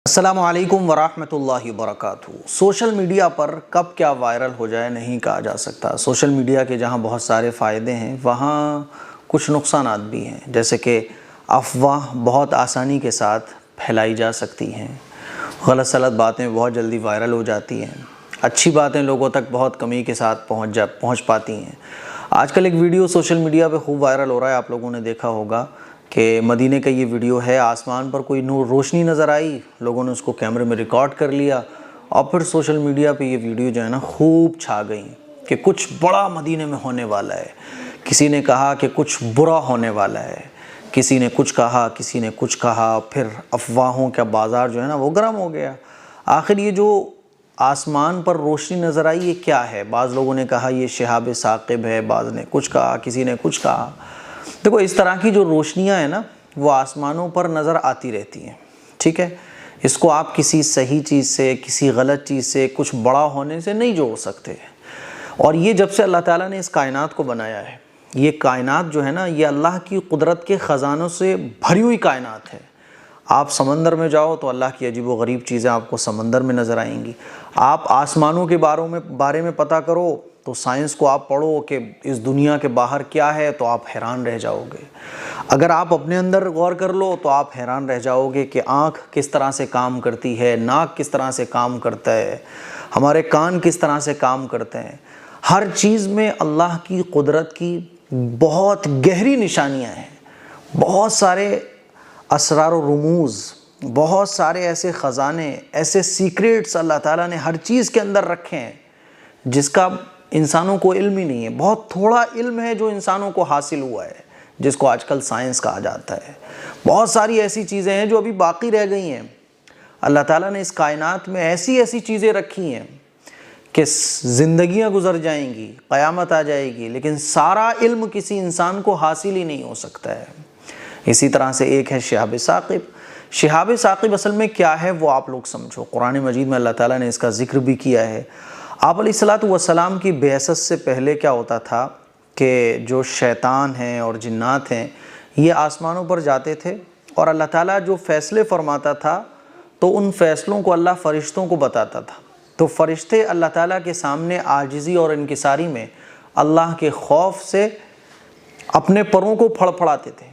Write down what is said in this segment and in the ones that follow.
السلام علیکم ورحمۃ اللہ وبرکاتہ۔ سوشل میڈیا پر کب کیا وائرل ہو جائے نہیں کہا جا سکتا۔ سوشل میڈیا کے جہاں بہت سارے فائدے ہیں وہاں کچھ نقصانات بھی ہیں، جیسے کہ افواہ بہت آسانی کے ساتھ پھیلائی جا سکتی ہیں، غلط سلط باتیں بہت جلدی وائرل ہو جاتی ہیں، اچھی باتیں لوگوں تک بہت کمی کے ساتھ پہنچ پاتی ہیں۔ آج کل ایک ویڈیو سوشل میڈیا پہ خوب وائرل ہو رہا ہے، آپ لوگوں نے دیکھا ہوگا کہ مدینے کا یہ ویڈیو ہے۔ آسمان پر کوئی روشنی نظر آئی، لوگوں نے اس کو کیمرے میں ریکارڈ کر لیا اور پھر سوشل میڈیا پہ یہ ویڈیو جو ہے نا خوب چھا گئی کہ کچھ بڑا مدینے میں ہونے والا ہے۔ کسی نے کہا کہ کچھ برا ہونے والا ہے، کسی نے کچھ کہا، کسی نے کچھ کہا، پھر افواہوں کا بازار جو ہے نا وہ گرم ہو گیا۔ آخر یہ جو آسمان پر روشنی نظر آئی یہ کیا ہے؟ بعض لوگوں نے کہا یہ شہاب ثاقب ہے، بعض نے کچھ کہا، کسی نے کچھ کہا۔ دیکھو اس طرح کی جو روشنیاں ہیں نا وہ آسمانوں پر نظر آتی رہتی ہیں، ٹھیک ہے؟ اس کو آپ کسی صحیح چیز سے، کسی غلط چیز سے، کچھ بڑا ہونے سے نہیں جوڑ سکتے۔ اور یہ جب سے اللہ تعالیٰ نے اس کائنات کو بنایا ہے، یہ کائنات جو ہے نا یہ اللہ کی قدرت کے خزانوں سے بھری ہوئی کائنات ہے۔ آپ سمندر میں جاؤ تو اللہ کی عجیب و غریب چیزیں آپ کو سمندر میں نظر آئیں گی۔ آپ آسمانوں کے بارے میں پتہ کرو تو سائنس کو آپ پڑھو کہ اس دنیا کے باہر کیا ہے تو آپ حیران رہ جاؤ گے۔ اگر آپ اپنے اندر غور کر لو تو آپ حیران رہ جاؤ گے کہ آنکھ کس طرح سے کام کرتی ہے، ناک کس طرح سے کام کرتا ہے، ہمارے کان کس طرح سے کام کرتے ہیں۔ ہر چیز میں اللہ کی قدرت کی بہت گہری نشانیاں ہیں، بہت سارے اسرار و رموز، بہت سارے ایسے خزانے، ایسے سیکریٹس اللہ تعالیٰ نے ہر چیز کے اندر رکھے ہیں جس کا انسانوں کو علم ہی نہیں ہے۔ بہت تھوڑا علم ہے جو انسانوں کو حاصل ہوا ہے، جس کو آج کل سائنس کہا جاتا ہے۔ بہت ساری ایسی چیزیں ہیں جو ابھی باقی رہ گئی ہیں۔ اللہ تعالیٰ نے اس کائنات میں ایسی چیزیں رکھی ہیں کہ زندگیاں گزر جائیں گی، قیامت آ جائے گی، لیکن سارا علم کسی انسان کو حاصل ہی نہیں ہو سکتا ہے۔ اسی طرح سے ایک ہے شہاب ثاقب۔ شہاب ثاقب اصل میں کیا ہے وہ آپ لوگ سمجھو۔ قرآن مجید میں اللہ تعالیٰ نے اس کا ذکر بھی کیا ہے۔ آپ علیہ السلام کی بعثت سے پہلے کیا ہوتا تھا کہ جو شیطان ہیں اور جنات ہیں یہ آسمانوں پر جاتے تھے اور اللہ تعالیٰ جو فیصلے فرماتا تھا تو ان فیصلوں کو اللہ فرشتوں کو بتاتا تھا، تو فرشتے اللہ تعالیٰ کے سامنے عاجزی اور انکساری میں اللہ کے خوف سے اپنے پروں کو پھڑپھڑاتے تھے۔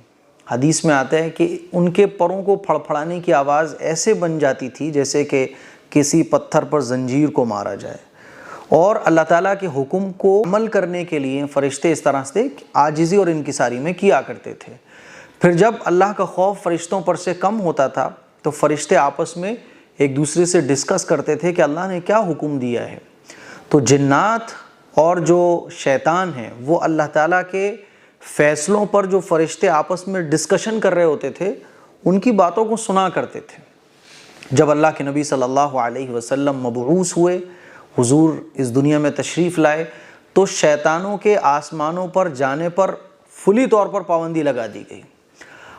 حدیث میں آتا ہے کہ ان کے پروں کو پھڑپھڑانے کی آواز ایسے بن جاتی تھی جیسے کہ کسی پتھر پر زنجیر کو مارا جائے، اور اللہ تعالیٰ کے حکم کو عمل کرنے کے لیے فرشتے اس طرح سے عاجزی اور انکساری میں کیا کرتے تھے۔ پھر جب اللہ کا خوف فرشتوں پر سے کم ہوتا تھا تو فرشتے آپس میں ایک دوسرے سے ڈسکس کرتے تھے کہ اللہ نے کیا حکم دیا ہے۔ تو جنات اور جو شیطان ہیں وہ اللہ تعالیٰ کے فیصلوں پر جو فرشتے آپس میں ڈسکشن کر رہے ہوتے تھے ان کی باتوں کو سنا کرتے تھے۔ جب اللہ کے نبی صلی اللہ علیہ وسلم مبعوث ہوئے، حضور اس دنیا میں تشریف لائے، تو شیطانوں کے آسمانوں پر جانے پر فلی طور پر پابندی لگا دی گئی۔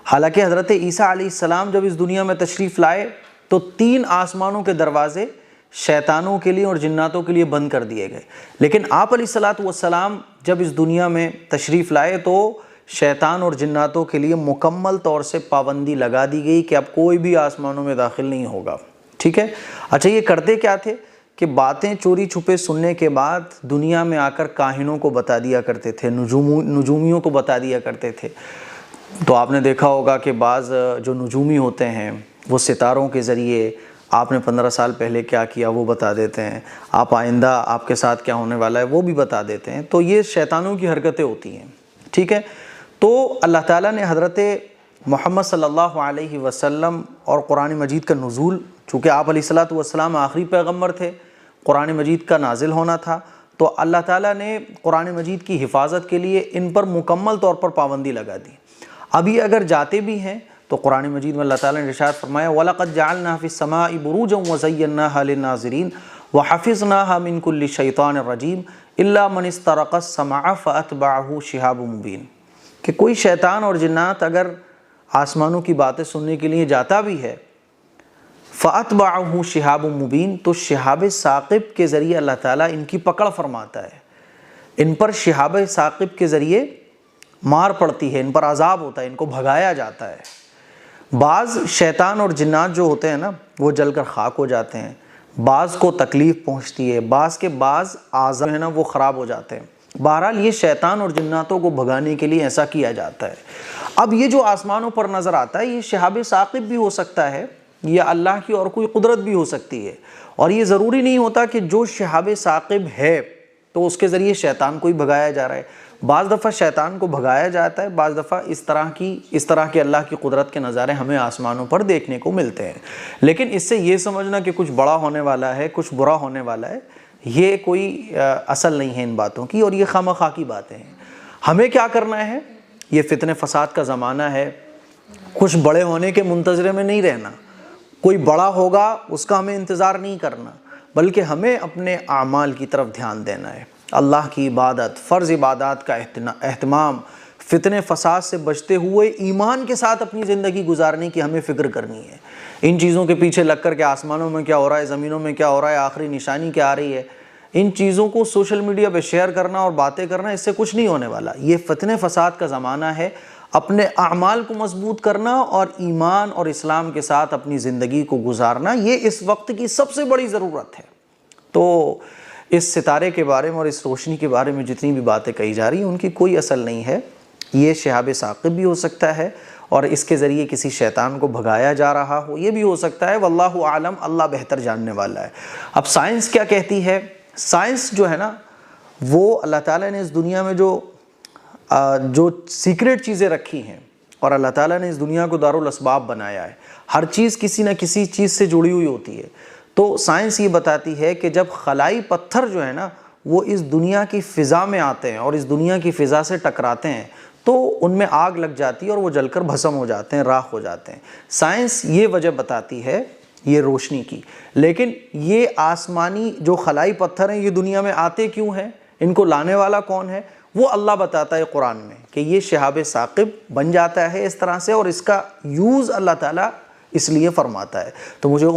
حالانکہ حضرت عیسیٰ علیہ السلام جب اس دنیا میں تشریف لائے تو 3 آسمانوں کے دروازے شیطانوں کے لیے اور جناتوں کے لیے بند کر دیے گئے، لیکن آپ علیہ السلام جب اس دنیا میں تشریف لائے تو شیطان اور جناتوں کے لیے مکمل طور سے پابندی لگا دی گئی کہ اب کوئی بھی آسمانوں میں داخل نہیں ہوگا، ٹھیک ہے؟ اچھا، یہ کرتے کیا تھے کہ باتیں چوری چھپے سننے کے بعد دنیا میں آ کر کاہنوں کو بتا دیا کرتے تھے، نجومیوں کو بتا دیا کرتے تھے۔ تو آپ نے دیکھا ہوگا کہ بعض جو نجومی ہوتے ہیں وہ ستاروں کے ذریعے آپ نے 15 سال پہلے کیا کیا وہ بتا دیتے ہیں، آپ آئندہ آپ کے ساتھ کیا ہونے والا ہے وہ بھی بتا دیتے ہیں۔ تو یہ شیطانوں کی حرکتیں ہوتی ہیں، ٹھیک ہے؟ تو اللہ تعالیٰ نے حضرت محمد صلی اللہ علیہ وسلم اور قرآن مجید کا نزول، چونکہ آپ علیہ السلام آخری پیغمبر تھے، قرآن مجید کا نازل ہونا تھا، تو اللہ تعالیٰ نے قرآن مجید کی حفاظت کے لیے ان پر مکمل طور پر پابندی لگا دی۔ ابھی اگر جاتے بھی ہیں تو قرآن مجید میں اللہ تعالیٰ نے ارشاد فرمایا وَلَقَدْ جَعَلْنَا فِي السَّمَاءِ بُرُوجًا وَزَيَّنَّاهَا لِلنَّاظِرِينَ وَحَفِظْنَاهَا مِن كُلِّ شَيْطَانٍ رَجِيمٍ إِلَّا مَنِ اسْتَرَقَ السَّمْعَ فَأَتْبَعَهُ شِهَابٌ مُبِينٌ، کہ کوئی شیطان اور جنات اگر آسمانوں کی باتیں سننے کے لیے جاتا بھی ہے فَأَتْبَعَهُ شِهَابٌ مُبِينٌ، تو شہاب ثاقب کے ذریعے اللہ تعالیٰ ان کی پکڑ فرماتا ہے، ان پر شہاب ثاقب کے ذریعے مار پڑتی ہے، ان پر عذاب ہوتا ہے، ان کو بھگایا جاتا ہے۔ بعض شیطان اور جنات جو ہوتے ہیں نا وہ جل کر خاک ہو جاتے ہیں، بعض کو تکلیف پہنچتی ہے، بعض اعضاء ہیں نا وہ خراب ہو جاتے ہیں۔ بہرحال یہ شیطان اور جناتوں کو بھگانے کے لیے ایسا کیا جاتا ہے۔ اب یہ جو آسمانوں پر نظر آتا ہے یہ شہاب ثاقب بھی ہو سکتا ہے، یہ اللہ کی اور کوئی قدرت بھی ہو سکتی ہے، اور یہ ضروری نہیں ہوتا کہ جو شہاب ثاقب ہے تو اس کے ذریعے شیطان کو ہی بھگایا جا رہا ہے۔ بعض دفعہ شیطان کو بھگایا جاتا ہے، بعض دفعہ اس طرح کے اللہ کی قدرت کے نظارے ہمیں آسمانوں پر دیکھنے کو ملتے ہیں۔ لیکن اس سے یہ سمجھنا کہ کچھ بڑا ہونے والا ہے، کچھ برا ہونے والا ہے، یہ کوئی اصل نہیں ہے ان باتوں کی، اور یہ خواہ کی باتیں ہیں۔ ہمیں کیا کرنا ہے؟ یہ فتنہ فساد کا زمانہ ہے، کچھ بڑے ہونے کے منتظرے میں نہیں رہنا، کوئی بڑا ہوگا اس کا ہمیں انتظار نہیں کرنا، بلکہ ہمیں اپنے اعمال کی طرف دھیان دینا ہے۔ اللہ کی عبادت، فرض عبادات کا اہتمام، فتنہ فساد سے بچتے ہوئے ایمان کے ساتھ اپنی زندگی گزارنے کی ہمیں فکر کرنی ہے۔ ان چیزوں کے پیچھے لگ کر کے آسمانوں میں کیا ہو رہا ہے، زمینوں میں کیا ہو رہا ہے، آخری نشانی کیا آ رہی ہے، ان چیزوں کو سوشل میڈیا پہ شیئر کرنا اور باتیں کرنا، اس سے کچھ نہیں ہونے والا۔ یہ فتنہ فساد کا زمانہ ہے، اپنے اعمال کو مضبوط کرنا اور ایمان اور اسلام کے ساتھ اپنی زندگی کو گزارنا، یہ اس وقت کی سب سے بڑی ضرورت ہے۔ تو اس ستارے کے بارے میں اور اس روشنی کے بارے میں جتنی بھی باتیں کہی جا رہی ہیں ان کی کوئی اصل نہیں ہے۔ یہ شہاب ثاقب بھی ہو سکتا ہے، اور اس کے ذریعے کسی شیطان کو بھگایا جا رہا ہو، یہ بھی ہو سکتا ہے۔ واللہ عالم، اللہ بہتر جاننے والا ہے۔ اب سائنس کیا کہتی ہے؟ سائنس جو ہے نا وہ اللہ تعالیٰ نے اس دنیا میں جو سیکریٹ چیزیں رکھی ہیں، اور اللہ تعالیٰ نے اس دنیا کو دارالاسباب بنایا ہے، ہر چیز کسی نہ کسی چیز سے جڑی ہوئی ہوتی ہے۔ تو سائنس یہ بتاتی ہے کہ جب خلائی پتھر جو ہے نا وہ اس دنیا کی فضا میں آتے ہیں اور اس دنیا کی فضا سے ٹکراتے ہیں تو ان میں آگ لگ جاتی ہے اور وہ جل کر بھسم ہو جاتے ہیں، راکھ ہو جاتے ہیں۔ سائنس یہ وجہ بتاتی ہے یہ روشنی کی، لیکن یہ آسمانی جو خلائی پتھر ہیں یہ دنیا میں آتے کیوں ہیں، ان کو لانے والا کون ہے، وہ اللہ بتاتا ہے قرآن میں کہ یہ شہاب ثاقب بن جاتا ہے اس طرح سے، اور اس کا یوز اللہ تعالیٰ اس لیے فرماتا ہے۔ تو مجھے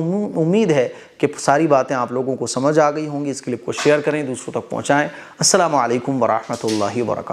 امید ہے کہ ساری باتیں آپ لوگوں کو سمجھ آ گئی ہوں گی۔ اس کلپ کو شیئر کریں، دوسروں تک پہنچائیں۔ السلام علیکم ورحمۃ اللہ وبرکاتہ۔